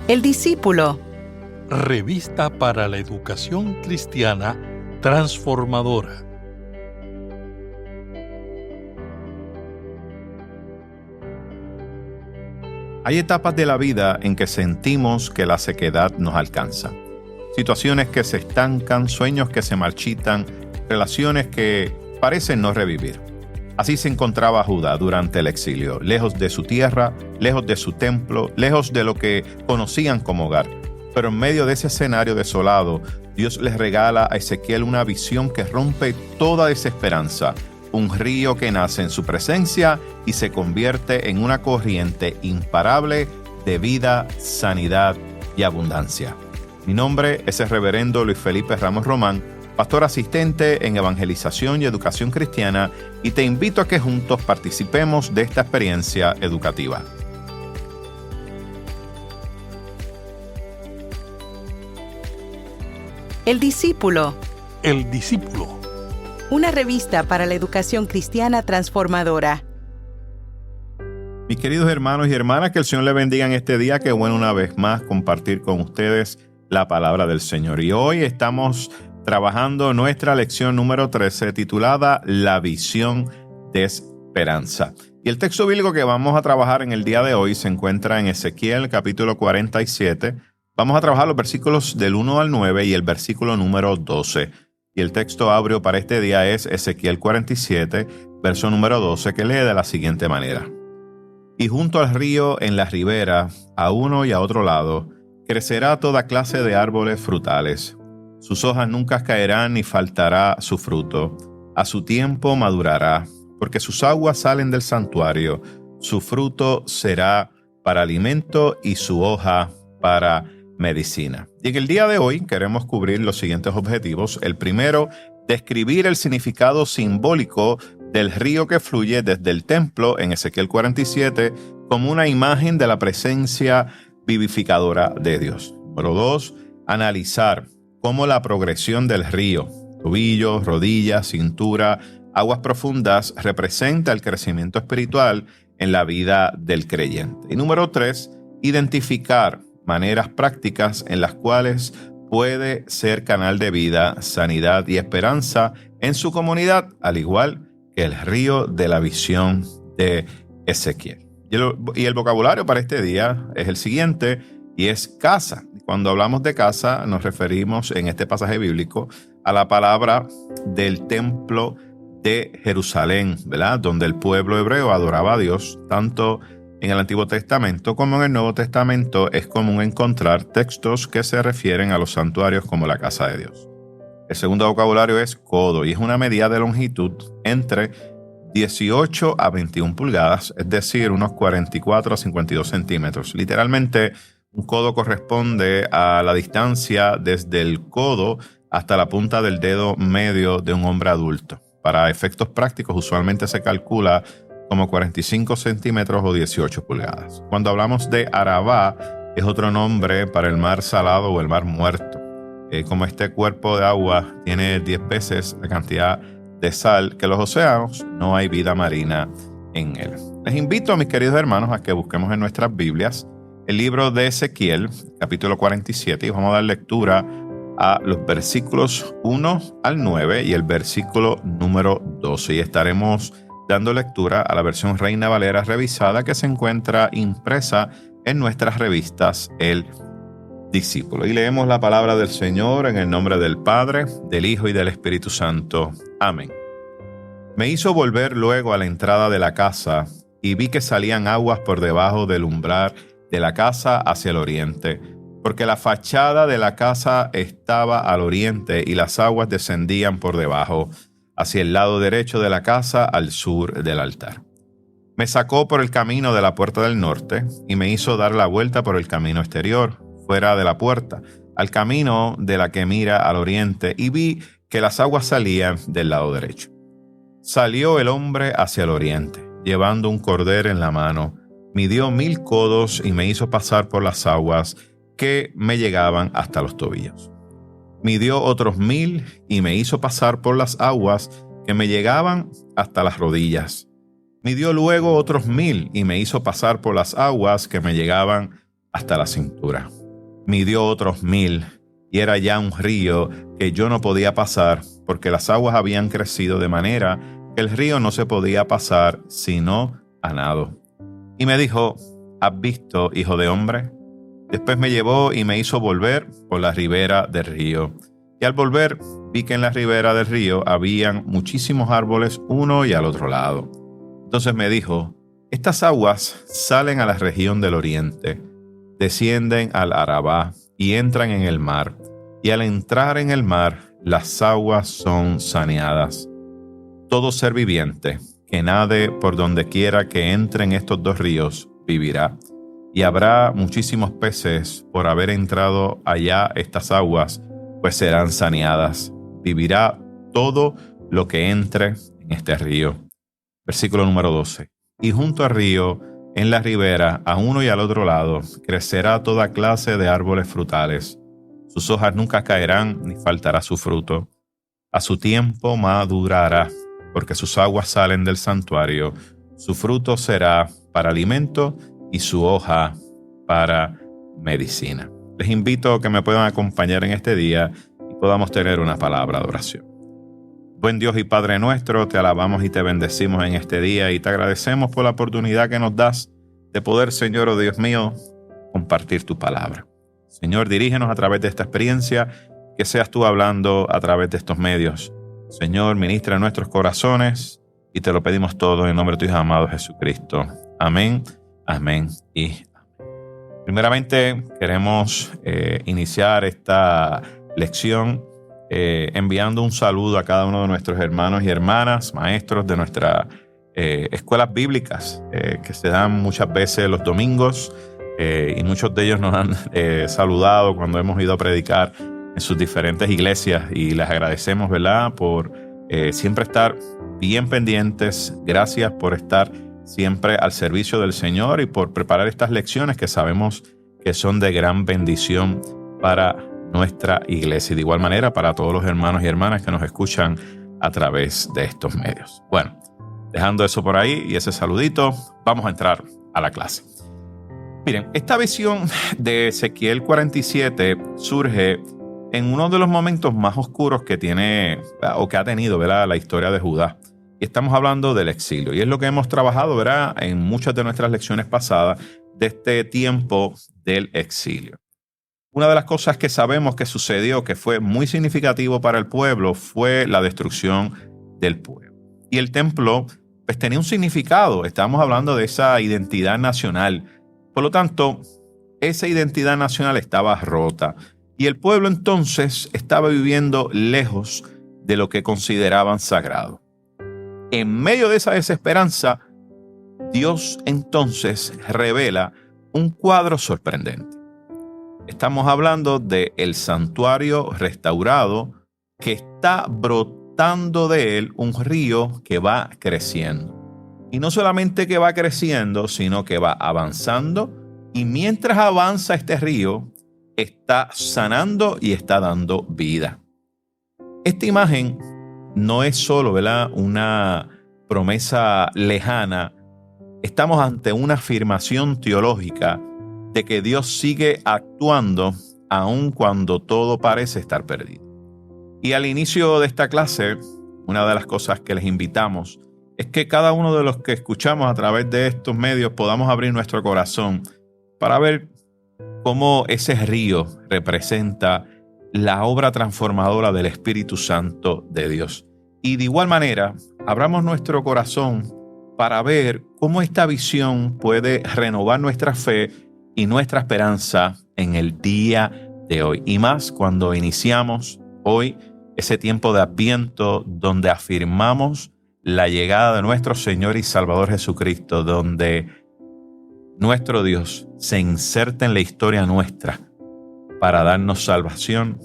El discípulo. Revista para la educación cristiana transformadora. Hay etapas de la vida en que sentimos que la sequedad nos alcanza. Situaciones que se estancan, sueños que se marchitan, relaciones que parecen no revivir. Así se encontraba Judá durante el exilio, lejos de su tierra, lejos de su templo, lejos de lo que conocían como hogar. Pero en medio de ese escenario desolado, Dios les regala a Ezequiel una visión que rompe toda desesperanza. Un río que nace en su presencia y se convierte en una corriente imparable de vida, sanidad y abundancia. Mi nombre es el reverendo Luis Felipe Ramos Román, pastor asistente en Evangelización y Educación Cristiana, y te invito a que juntos participemos de esta experiencia educativa. El discípulo. El discípulo. Una revista para la educación cristiana transformadora. Mis queridos hermanos y hermanas, que el Señor les bendiga en este día. Qué bueno una vez más compartir con ustedes la palabra del Señor. Y hoy estamos trabajando nuestra lección número 13 titulada La visión de esperanza. Y el texto bíblico que vamos a trabajar en el día de hoy se encuentra en Ezequiel capítulo 47. Vamos a trabajar los versículos del 1 al 9 y el versículo número 12. Y el texto áureo para este día es Ezequiel 47, verso número 12, que lee de la siguiente manera. Y junto al río en la ribera, a uno y a otro lado, crecerá toda clase de árboles frutales. Sus hojas nunca caerán ni faltará su fruto. A su tiempo madurará, porque sus aguas salen del santuario. Su fruto será para alimento y su hoja para medicina. Y en el día de hoy queremos cubrir los siguientes objetivos. El primero, describir el significado simbólico del río que fluye desde el templo en Ezequiel 47 como una imagen de la presencia vivificadora de Dios. Número 2, analizar cómo la progresión del río, tobillos, rodillas, cintura, aguas profundas, representa el crecimiento espiritual en la vida del creyente. Y número 3, identificar maneras prácticas en las cuales puede ser canal de vida, sanidad y esperanza en su comunidad, al igual que el río de la visión de Ezequiel. Y el vocabulario para este día es el siguiente, y es casa. Cuando hablamos de casa, nos referimos en este pasaje bíblico a la palabra del templo de Jerusalén, ¿verdad? Donde el pueblo hebreo adoraba a Dios. Tanto en el Antiguo Testamento como en el Nuevo Testamento es común encontrar textos que se refieren a los santuarios como la casa de Dios. El segundo vocabulario es codo, y es una medida de longitud entre 18 a 21 pulgadas, es decir, unos 44 a 52 centímetros. Literalmente, un codo corresponde a la distancia desde el codo hasta la punta del dedo medio de un hombre adulto. Para efectos prácticos, usualmente se calcula como 45 centímetros o 18 pulgadas. Cuando hablamos de Arabá, es otro nombre para el mar salado o el mar muerto. Como este cuerpo de agua tiene 10 veces la cantidad de sal que los océanos, no hay vida marina en él. Les invito a mis queridos hermanos a que busquemos en nuestras Biblias el libro de Ezequiel, capítulo 47, y vamos a dar lectura a los versículos 1 al 9 y el versículo número 12. Y estaremos dando lectura a la versión Reina Valera revisada que se encuentra impresa en nuestras revistas El Discípulo. Y leemos la palabra del Señor en el nombre del Padre, del Hijo y del Espíritu Santo. Amén. Me hizo volver luego a la entrada de la casa y vi que salían aguas por debajo del umbral de la casa hacia el oriente, porque la fachada de la casa estaba al oriente y las aguas descendían por debajo, hacia el lado derecho de la casa al sur del altar. Me sacó por el camino de la puerta del norte y me hizo dar la vuelta por el camino exterior, fuera de la puerta, al camino de la que mira al oriente, y vi que las aguas salían del lado derecho. Salió el hombre hacia el oriente, llevando un cordero en la mano, midió 1000 codos y me hizo pasar por las aguas que me llegaban hasta los tobillos. Midió otros 1000 y me hizo pasar por las aguas que me llegaban hasta las rodillas. Midió luego otros 1000 y me hizo pasar por las aguas que me llegaban hasta la cintura. Midió otros 1000 y era ya un río que yo no podía pasar porque las aguas habían crecido de manera que el río no se podía pasar sino a nado. Y me dijo: ¿has visto, hijo de hombre? Después me llevó y me hizo volver por la ribera del río. Y al volver vi que en la ribera del río habían muchísimos árboles uno y al otro lado. Entonces me dijo: estas aguas salen a la región del oriente, descienden al Arabá y entran en el mar. Y al entrar en el mar, las aguas son saneadas. Todo ser viviente que nade por donde quiera que entre en estos dos ríos vivirá. Y habrá muchísimos peces por haber entrado allá estas aguas, pues serán saneadas. Vivirá todo lo que entre en este río. Versículo número 12. Y junto al río, en la ribera, a uno y al otro lado, crecerá toda clase de árboles frutales. Sus hojas nunca caerán, ni faltará su fruto. A su tiempo madurará, porque sus aguas salen del santuario. Su fruto será para alimento y su hoja para medicina. Les invito a que me puedan acompañar en este día y podamos tener una palabra de oración. Buen Dios y Padre nuestro, te alabamos y te bendecimos en este día y te agradecemos por la oportunidad que nos das de poder, Señor, oh Dios mío, compartir tu palabra. Señor, dirígenos a través de esta experiencia, que seas tú hablando a través de estos medios. Señor, ministra en nuestros corazones y te lo pedimos todo en nombre de tu Hijo amado Jesucristo. Amén, amén y amén. Primeramente, queremos iniciar esta lección enviando un saludo a cada uno de nuestros hermanos y hermanas, maestros de nuestras escuelas bíblicas que se dan muchas veces los domingos y muchos de ellos nos han saludado cuando hemos ido a predicar en sus diferentes iglesias y les agradecemos, ¿verdad?, por siempre estar bien pendientes. Gracias por estar siempre al servicio del Señor y por preparar estas lecciones que sabemos que son de gran bendición para nuestra iglesia y de igual manera para todos los hermanos y hermanas que nos escuchan a través de estos medios. Bueno, dejando eso por ahí y ese saludito, vamos a entrar a la clase. Miren, esta visión de Ezequiel 47 surge en uno de los momentos más oscuros que tiene o que ha tenido, ¿verdad?, la historia de Judá. Y estamos hablando del exilio. Y es lo que hemos trabajado, ¿verdad?, en muchas de nuestras lecciones pasadas de este tiempo del exilio. Una de las cosas que sabemos que sucedió, que fue muy significativo para el pueblo, fue la destrucción del pueblo. Y el templo pues tenía un significado. Estamos hablando de esa identidad nacional. Por lo tanto, esa identidad nacional estaba rota. Y el pueblo entonces estaba viviendo lejos de lo que consideraban sagrado. En medio de esa desesperanza, Dios entonces revela un cuadro sorprendente. Estamos hablando del santuario restaurado que está brotando de él un río que va creciendo. Y no solamente que va creciendo, sino que va avanzando. Y mientras avanza este río, está sanando y está dando vida. Esta imagen no es solo, ¿verdad?, una promesa lejana. Estamos ante una afirmación teológica de que Dios sigue actuando aun cuando todo parece estar perdido. Y al inicio de esta clase, una de las cosas que les invitamos es que cada uno de los que escuchamos a través de estos medios podamos abrir nuestro corazón para ver cómo ese río representa la obra transformadora del Espíritu Santo de Dios. Y de igual manera, abramos nuestro corazón para ver cómo esta visión puede renovar nuestra fe y nuestra esperanza en el día de hoy. Y más cuando iniciamos hoy ese tiempo de Adviento donde afirmamos la llegada de nuestro Señor y Salvador Jesucristo, donde nuestro Dios se inserta en la historia nuestra para darnos salvación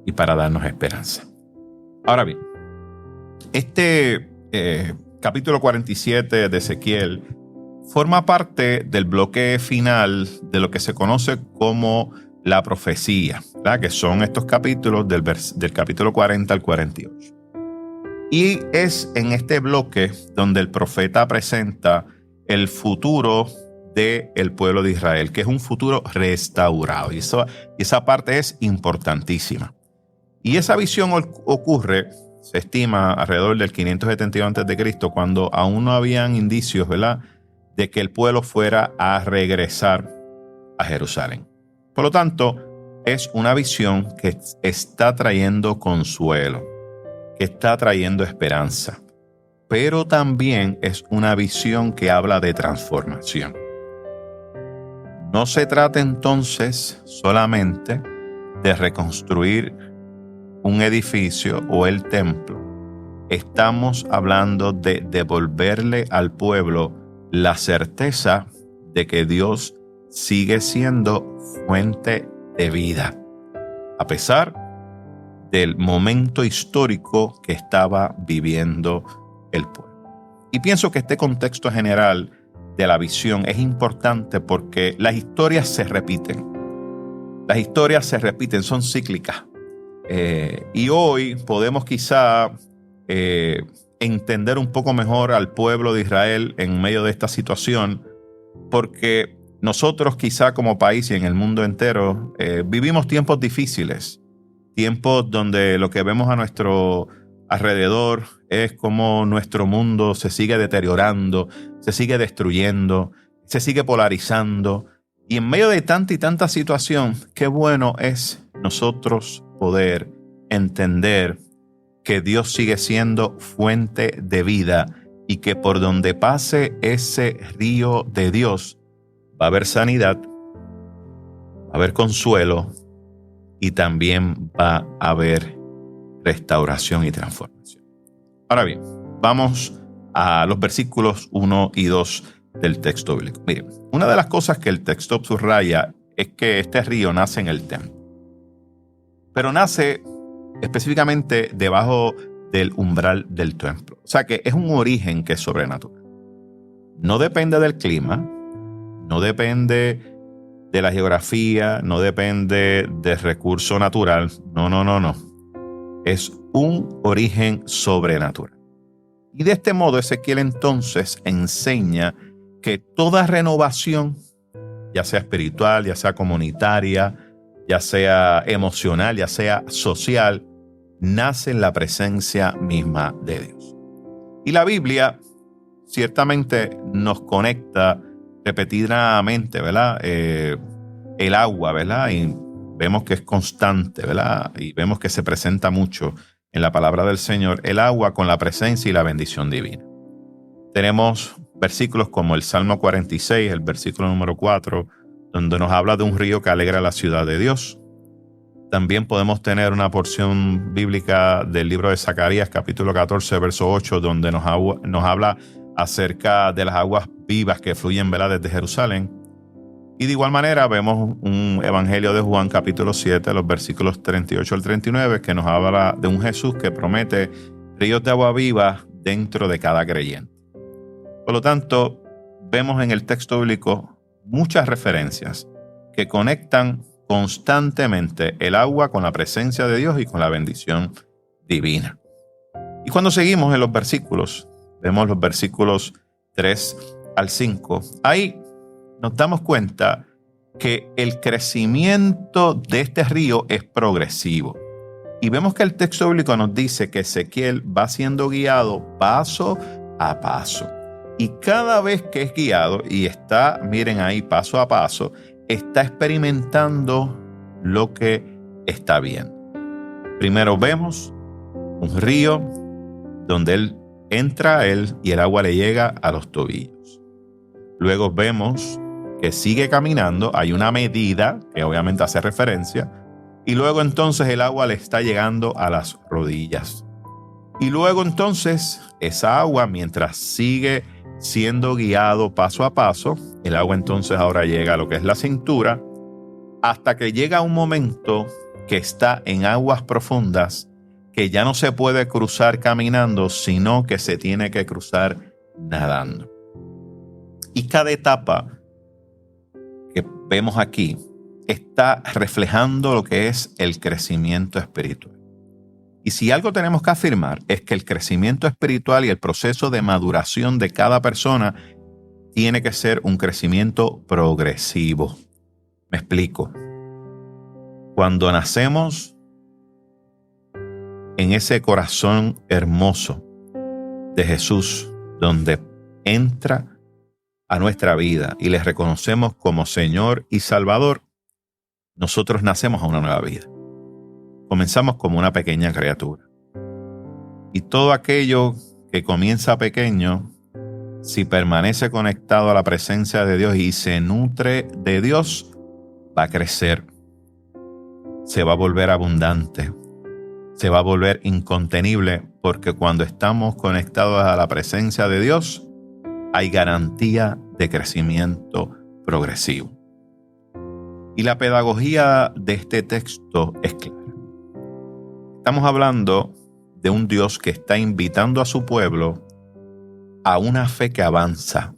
y para darnos esperanza. Ahora bien, este capítulo 47 de Ezequiel forma parte del bloque final de lo que se conoce como la profecía, ¿verdad?, que son estos capítulos del capítulo 40 al 48. Y es en este bloque donde el profeta presenta el futuro del pueblo de Israel, que es un futuro restaurado. Y esa parte es importantísima. Y esa visión ocurre, se estima, alrededor del 571 a.C., cuando aún no habían indicios, ¿verdad?, de que el pueblo fuera a regresar a Jerusalén. Por lo tanto, es una visión que está trayendo consuelo, que está trayendo esperanza, pero también es una visión que habla de transformación. No se trata entonces solamente de reconstruir un edificio o el templo. Estamos hablando de devolverle al pueblo la certeza de que Dios sigue siendo fuente de vida, a pesar del momento histórico que estaba viviendo el pueblo. Y pienso que este contexto general de la visión es importante porque las historias se repiten. Las historias se repiten, son cíclicas. Y hoy podemos quizá entender un poco mejor al pueblo de Israel en medio de esta situación, porque nosotros quizá como país y en el mundo entero vivimos tiempos difíciles, tiempos donde lo que vemos a nuestro alrededor es como nuestro mundo se sigue deteriorando, se sigue destruyendo, se sigue polarizando. Y en medio de tanta y tanta situación, qué bueno es nosotros poder entender que Dios sigue siendo fuente de vida y que por donde pase ese río de Dios va a haber sanidad, va a haber consuelo y también va a haber restauración y transformación. Ahora bien, vamos a los versículos 1 y 2 del texto bíblico. Miren, una de las cosas que el texto subraya es que este río nace en el templo, pero nace específicamente debajo del umbral del templo. O sea que es un origen que es sobrenatural. No depende del clima, no depende de la geografía, no depende del recurso natural. No. Es un origen sobrenatural. Y de este modo Ezequiel entonces enseña que toda renovación, ya sea espiritual, ya sea comunitaria, ya sea emocional, ya sea social, nace en la presencia misma de Dios. Y la Biblia ciertamente nos conecta repetidamente, ¿verdad? El agua, ¿verdad? Y vemos que es constante, ¿verdad? Y vemos que se presenta mucho en la palabra del Señor, el agua con la presencia y la bendición divina. Tenemos versículos como el Salmo 46, el versículo número 4, donde nos habla de un río que alegra la ciudad de Dios. También podemos tener una porción bíblica del libro de Zacarías, capítulo 14, verso 8, donde nos habla acerca de las aguas vivas que fluyen, ¿verdad?, desde Jerusalén. Y de igual manera vemos un evangelio de Juan, capítulo 7, los versículos 38 al 39, que nos habla de un Jesús que promete ríos de agua viva dentro de cada creyente. Por lo tanto, vemos en el texto bíblico muchas referencias que conectan constantemente el agua con la presencia de Dios y con la bendición divina. Y cuando seguimos en los versículos, vemos los versículos 3 al 5, ahí nos damos cuenta que el crecimiento de este río es progresivo. Y vemos que el texto bíblico nos dice que Ezequiel va siendo guiado paso a paso. Y cada vez que es guiado y está, miren ahí, paso a paso, está experimentando lo que está viendo. Primero vemos un río donde él entra a él y el agua le llega a los tobillos. Luego vemos que sigue caminando, hay una medida que obviamente hace referencia, y luego entonces el agua le está llegando a las rodillas. Y luego entonces esa agua, mientras sigue siendo guiado paso a paso, el agua entonces ahora llega a lo que es la cintura, hasta que llega un momento que está en aguas profundas, que ya no se puede cruzar caminando, sino que se tiene que cruzar nadando. Y cada etapa que vemos aquí está reflejando lo que es el crecimiento espiritual. Y si algo tenemos que afirmar es que el crecimiento espiritual y el proceso de maduración de cada persona tiene que ser un crecimiento progresivo. Me explico. Cuando nacemos en ese corazón hermoso de Jesús, donde entra a nuestra vida y le reconocemos como Señor y Salvador, nosotros nacemos a una nueva vida. Comenzamos como una pequeña criatura. Y todo aquello que comienza pequeño, si permanece conectado a la presencia de Dios y se nutre de Dios, va a crecer, se va a volver abundante, se va a volver incontenible, porque cuando estamos conectados a la presencia de Dios, hay garantía de crecimiento progresivo. Y la pedagogía de este texto es clara. Estamos hablando de un Dios que está invitando a su pueblo a una fe que avanza,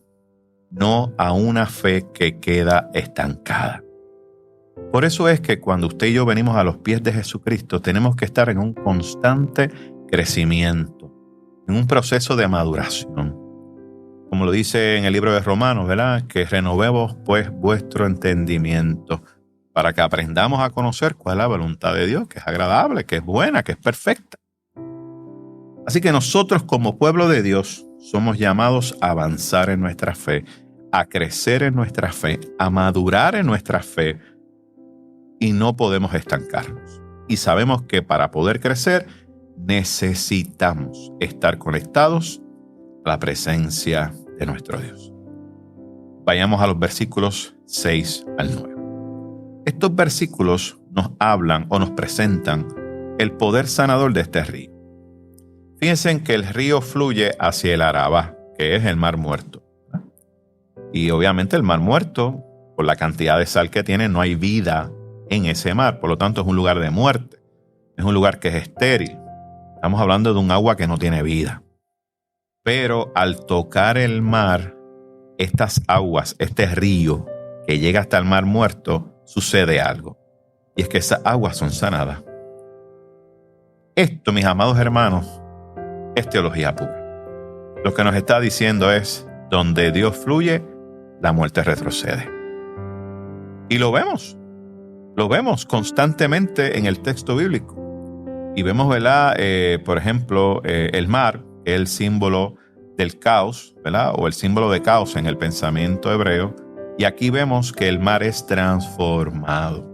no a una fe que queda estancada. Por eso es que cuando usted y yo venimos a los pies de Jesucristo, tenemos que estar en un constante crecimiento, en un proceso de maduración. Como lo dice en el libro de Romanos, ¿verdad? Que renovemos pues vuestro entendimiento para que aprendamos a conocer cuál es la voluntad de Dios, que es agradable, que es buena, que es perfecta. Así que nosotros como pueblo de Dios somos llamados a avanzar en nuestra fe, a crecer en nuestra fe, a madurar en nuestra fe, y no podemos estancarnos. Y sabemos que para poder crecer necesitamos estar conectados a la presencia de nuestro Dios. Vayamos a los versículos 6 al 9. Estos versículos nos hablan o nos presentan el poder sanador de este río. Fíjense en que el río fluye hacia el Arabá, que es el Mar Muerto. Y obviamente el Mar Muerto, por la cantidad de sal que tiene, no hay vida en ese mar. Por lo tanto, es un lugar de muerte. Es un lugar que es estéril. Estamos hablando de un agua que no tiene vida. Pero al tocar el mar, estas aguas, este río que llega hasta el Mar Muerto, sucede algo. Y es que esas aguas son sanadas. Esto, mis amados hermanos, es teología pura. Lo que nos está diciendo es, donde Dios fluye, la muerte retrocede. Y lo vemos constantemente en el texto bíblico. Y vemos, ¿verdad? Por ejemplo, el mar, que es el símbolo del caos, ¿verdad? O el símbolo de caos en el pensamiento hebreo. Y aquí vemos que el mar es transformado.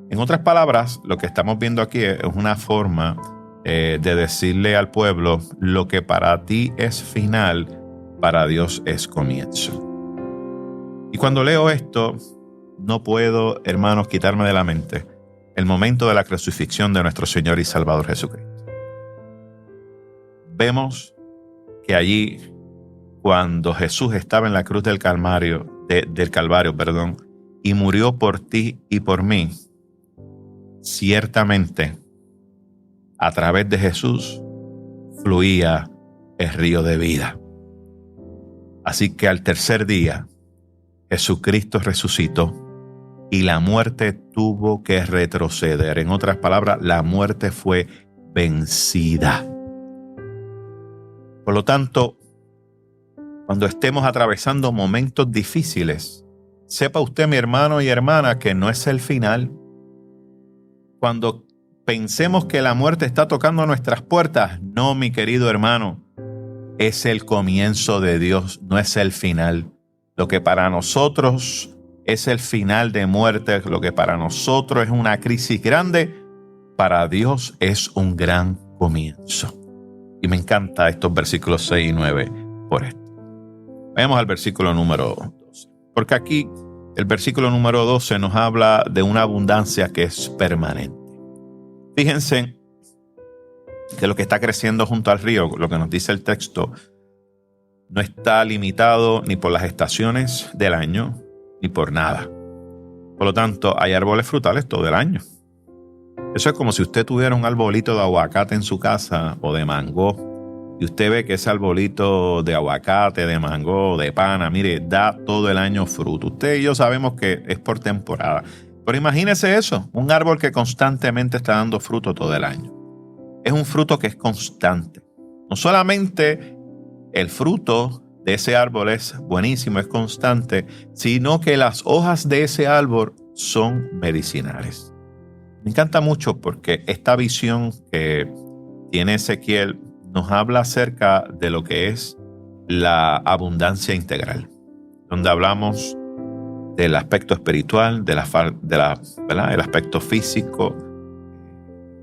En otras palabras, lo que estamos viendo aquí es una forma de decirle al pueblo, lo que para ti es final, para Dios es comienzo. Y cuando leo esto, no puedo, hermanos, quitarme de la mente el momento de la crucifixión de nuestro Señor y Salvador Jesucristo. Vemos que allí, cuando Jesús estaba en la cruz del Calvario, y murió por ti y por mí, ciertamente a través de Jesús fluía el río de vida. Así que al tercer día, Jesucristo resucitó y la muerte tuvo que retroceder. En otras palabras, la muerte fue vencida. Por lo tanto, cuando estemos atravesando momentos difíciles, sepa usted, mi hermano y hermana, que no es el final. Cuando pensemos que la muerte está tocando nuestras puertas, no, mi querido hermano, es el comienzo de Dios, no es el final. Lo que para nosotros es el final de muerte, lo que para nosotros es una crisis grande, para Dios es un gran comienzo. Y me encantan estos versículos 6 y 9 por esto. Vayamos al versículo número 12. Porque aquí el versículo número 12 nos habla de una abundancia que es permanente. Fíjense que lo que está creciendo junto al río, lo que nos dice el texto, no está limitado ni por las estaciones del año, ni por nada. Por lo tanto, hay árboles frutales todo el año. Eso es como si usted tuviera un arbolito de aguacate en su casa o de mango, y usted ve que ese arbolito de aguacate, de mango, de pana, mire, da todo el año fruto. Usted y yo sabemos que es por temporada. Pero imagínese eso, un árbol que constantemente está dando fruto todo el año. Es un fruto que es constante. No solamente el fruto de ese árbol es buenísimo, es constante, sino que las hojas de ese árbol son medicinales. Me encanta mucho porque esta visión que tiene Ezequiel nos habla acerca de lo que es la abundancia integral, donde hablamos del aspecto espiritual, el aspecto físico.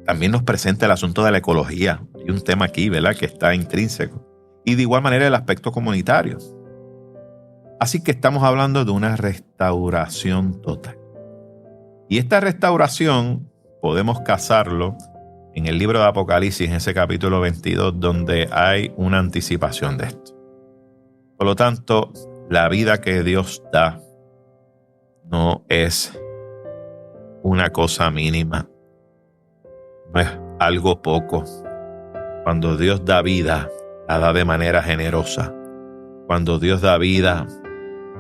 También nos presenta el asunto de la ecología. Hay un tema aquí, ¿verdad?, que está intrínseco. Y de igual manera el aspecto comunitario. Así que estamos hablando de una restauración total. Y esta restauración podemos cazarlo en el libro de Apocalipsis, en ese capítulo 22, donde hay una anticipación de esto. Por lo tanto, la vida que Dios da no es una cosa mínima, no es algo poco. Cuando Dios da vida, la da de manera generosa. Cuando Dios da vida,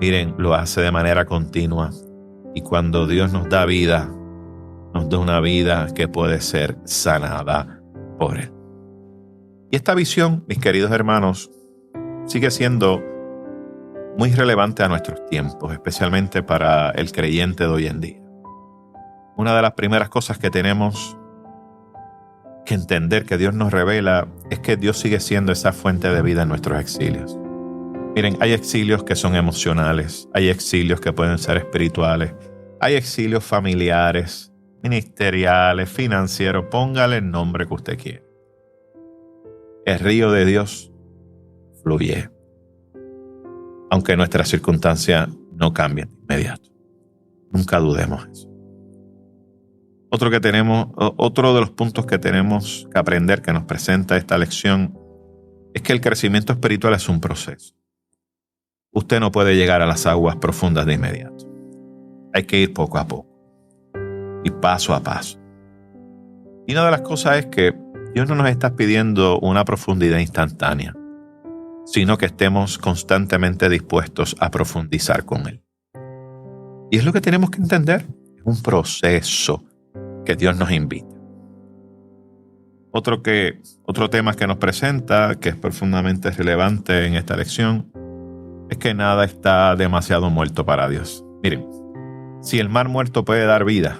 miren, lo hace de manera continua. Y cuando Dios nos da vida, nos da una vida que puede ser sanada por Él. Y esta visión, mis queridos hermanos, sigue siendo muy relevante a nuestros tiempos, especialmente para el creyente de hoy en día. Una de las primeras cosas que tenemos que entender, que Dios nos revela, es que Dios sigue siendo esa fuente de vida en nuestros exilios. Miren, hay exilios que son emocionales, hay exilios que pueden ser espirituales, hay exilios familiares, ministeriales, financieros, póngale el nombre que usted quiera. El río de Dios fluye, aunque nuestras circunstancias no cambien de inmediato. Nunca dudemos eso. Otro de los puntos que tenemos que aprender, que nos presenta esta lección, es que el crecimiento espiritual es un proceso. Usted no puede llegar a las aguas profundas de inmediato. Hay que ir poco a poco y paso a paso. Y una de las cosas es que Dios no nos está pidiendo una profundidad instantánea, sino que estemos constantemente dispuestos a profundizar con Él. Y es lo que tenemos que entender. Es un proceso que Dios nos invita. Otro tema que nos presenta, que es profundamente relevante en esta lección, es que nada está demasiado muerto para Dios. Miren, si el mar muerto puede dar vida,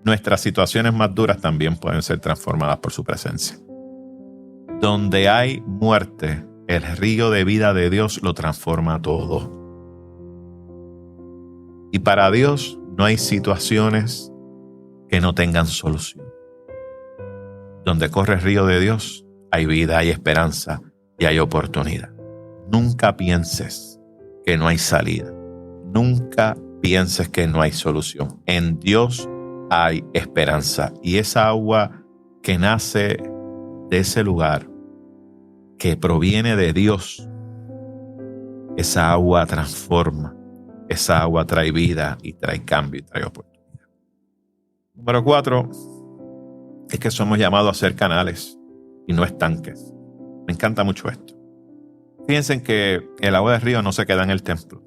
nuestras situaciones más duras también pueden ser transformadas por su presencia. Donde hay muerte, el río de vida de Dios lo transforma todo. Y para Dios no hay situaciones que no tengan solución. Donde corre el río de Dios, hay vida, hay esperanza y hay oportunidad. Nunca pienses que no hay salida. Nunca pienses que no hay solución. En Dios hay esperanza. Y esa agua que nace de ese lugar, que proviene de Dios, esa agua transforma. Esa agua trae vida y trae cambio y trae oportunidad. Número 4 es que somos llamados a ser canales y no estanques. Me encanta mucho esto. Fíjense que el agua del río no se queda en el templo.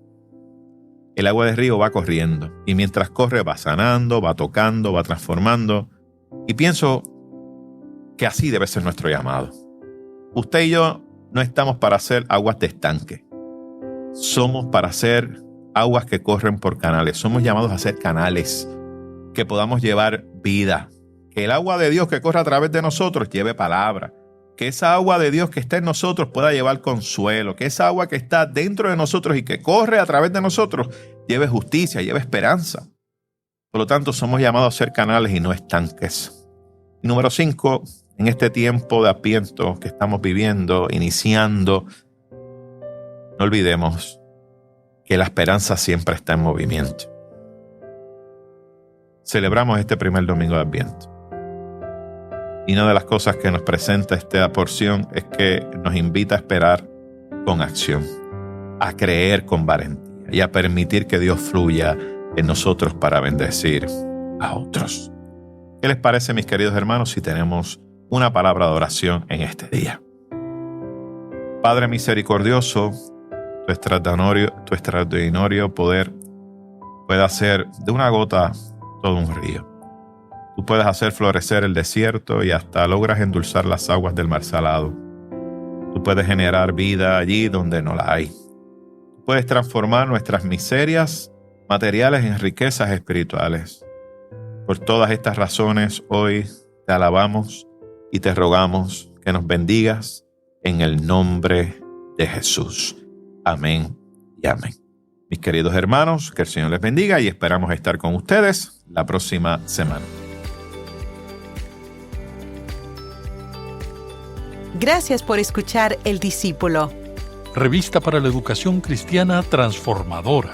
El agua del río va corriendo y mientras corre va sanando, va tocando, va transformando. Y pienso que así debe ser nuestro llamado. Usted y yo no estamos para hacer aguas de estanque. Somos para hacer aguas que corren por canales. Somos llamados a ser canales que podamos llevar vida. Que el agua de Dios que corre a través de nosotros lleve palabra. Que esa agua de Dios que está en nosotros pueda llevar consuelo. Que esa agua que está dentro de nosotros y que corre a través de nosotros lleve justicia, lleve esperanza. Por lo tanto, somos llamados a ser canales y no estanques. Y número 5, en este tiempo de Adviento que estamos viviendo, iniciando, no olvidemos que la esperanza siempre está en movimiento. Celebramos este primer domingo de Adviento. Y una de las cosas que nos presenta esta porción es que nos invita a esperar con acción, a creer con valentía y a permitir que Dios fluya en nosotros para bendecir a otros. ¿Qué les parece, mis queridos hermanos, si tenemos una palabra de oración en este día? Padre misericordioso, tu extraordinario poder puede hacer de una gota todo un río. Tú puedes hacer florecer el desierto y hasta logras endulzar las aguas del mar salado. Tú puedes generar vida allí donde no la hay. Tú puedes transformar nuestras miserias materiales en riquezas espirituales. Por todas estas razones, hoy te alabamos y te rogamos que nos bendigas en el nombre de Jesús. Amén y amén. Mis queridos hermanos, que el Señor les bendiga y esperamos estar con ustedes la próxima semana. Gracias por escuchar El Discípulo. Revista para la Educación Cristiana Transformadora.